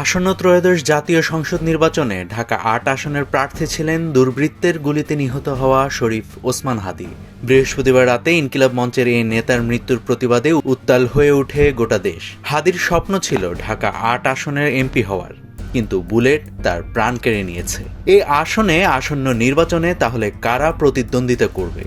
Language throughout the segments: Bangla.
আসন্ন ত্রয়োদশ জাতীয় সংসদ নির্বাচনে ঢাকা ৮ আসনের প্রার্থী ছিলেন দুর্বৃত্তের গুলিতে নিহত হওয়া শরীফ ওসমান হাদী। বৃহস্পতিবার রাতে ইনকিলাব মঞ্চের এই নেতার মৃত্যুর প্রতিবাদে উত্তাল হয়ে ওঠে গোটা দেশ। হাদীর স্বপ্ন ছিল ঢাকা ৮ আসনের এমপি হওয়ার, কিন্তু বুলেট তার প্রাণ কেড়ে নিয়েছে। এই আসনে আসন্ন নির্বাচনে তাহলে কারা প্রতিদ্বন্দ্বিতা করবে?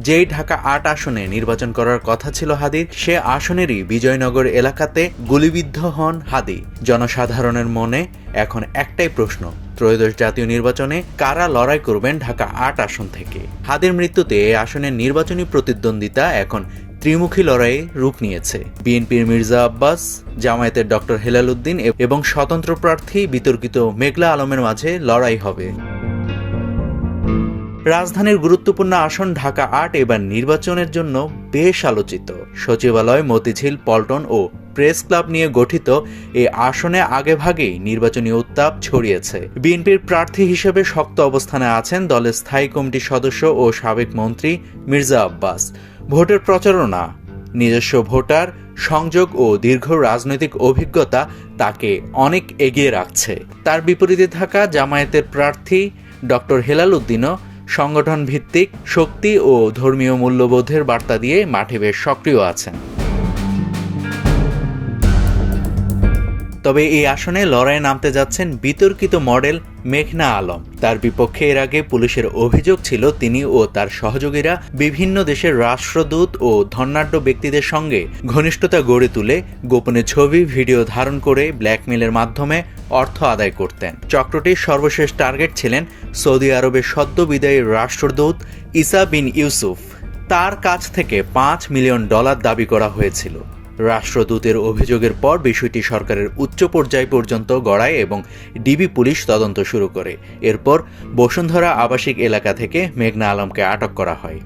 যেই ঢাকা ৮ আসনে নির্বাচন করার কথা ছিল হাদীর, সে আসনেরই বিজয়নগর এলাকাতে গুলিবিদ্ধ হন হাদী। জনসাধারণের মনে এখন একটাই প্রশ্ন, ত্রয়োদশ জাতীয় নির্বাচনে কারা লড়াই করবেন ঢাকা ৮ আসন থেকে? হাদীর মৃত্যুতে এই আসনের নির্বাচনী প্রতিদ্বন্দ্বিতা এখন ত্রিমুখী লড়াইয়ে রূপ নিয়েছে। বিএনপির মির্জা আব্বাস, জামায়াতের ডক্টর হেলাল উদ্দিন এবং স্বতন্ত্র প্রার্থী বিতর্কিত মেঘলা আলমের মাঝে লড়াই হবে। রাজধানীর গুরুত্বপূর্ণ আসন ঢাকা ৮ এবার নির্বাচনের জন্য বেশ আলোচিত। সচিবালয়, মতিঝিল, পল্টন ও প্রেস ক্লাব নিয়ে গঠিত এই আসনে আগেভাগেই নির্বাচনী উত্তাপ ছড়িয়েছে। বিএনপির প্রার্থী হিসেবে শক্ত অবস্থানে আছেন দলের স্থায়ী কমিটির সদস্য ও সাবেক মন্ত্রী মির্জা আব্বাস। ভোটের প্রচারণা, নিজস্ব ভোটার সংযোগ ও দীর্ঘ রাজনৈতিক অভিজ্ঞতা তাকে অনেক এগিয়ে রাখছে। তার বিপরীতে থাকা জামায়াতের প্রার্থী ডক্টর হেলাল উদ্দিনও সংগঠন ভিত্তিক শক্তি ও ধর্মীয় মূল্যবোধের বার্তা দিয়ে মাঠে বেশ সক্রিয় আছেন। তবে এই আসনে লড়াইয়ে নামতে যাচ্ছেন বিতর্কিত মডেল মেঘনা আলম। তার বিপক্ষে এর আগে পুলিশের অভিযোগ ছিল তিনি ও তার সহযোগীরা বিভিন্ন দেশের রাষ্ট্রদূত ও ধনাঢ্য ব্যক্তিদের সঙ্গে ঘনিষ্ঠতা গড়ে তুলে গোপনে ছবি, ভিডিও ধারণ করে ব্ল্যাকমেলের মাধ্যমে অর্থ আদায় করতেন। চক্রটির সর্বশেষ টার্গেট ছিলেন সৌদি আরবের সদ্য বিদায়ী রাষ্ট্রদূত ইসা বিন ইউসুফ। তার কাছ থেকে $5 মিলিয়ন দাবি করা হয়েছিল। রাষ্ট্রদূতের অভিযোগের পর বিষয়টি সরকারের উচ্চ পর্যায় পর্যন্ত গড়ায় এবং ডিবি পুলিশ তদন্ত শুরু করে। এরপর বসুন্ধরা আবাসিক এলাকা থেকে মেঘনা আলমকে আটক করা হয়।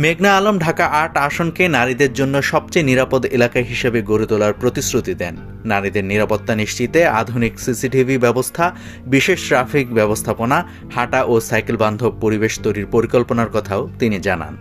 মেঘনা আলম ঢাকা ৮ আসনকে নারীদের জন্য সবচেয়ে নিরাপদ এলাকা হিসেবে গড়ে তোলার প্রতিশ্রুতি দেন। নারীদের নিরাপত্তা নিশ্চিতে আধুনিক সিসিটিভি ব্যবস্থা, বিশেষ ট্রাফিক ব্যবস্থাপনা, হাঁটা ও সাইকেল বান্ধব পরিবেশ তৈরির পরিকল্পনার কথাও তিনি জানান।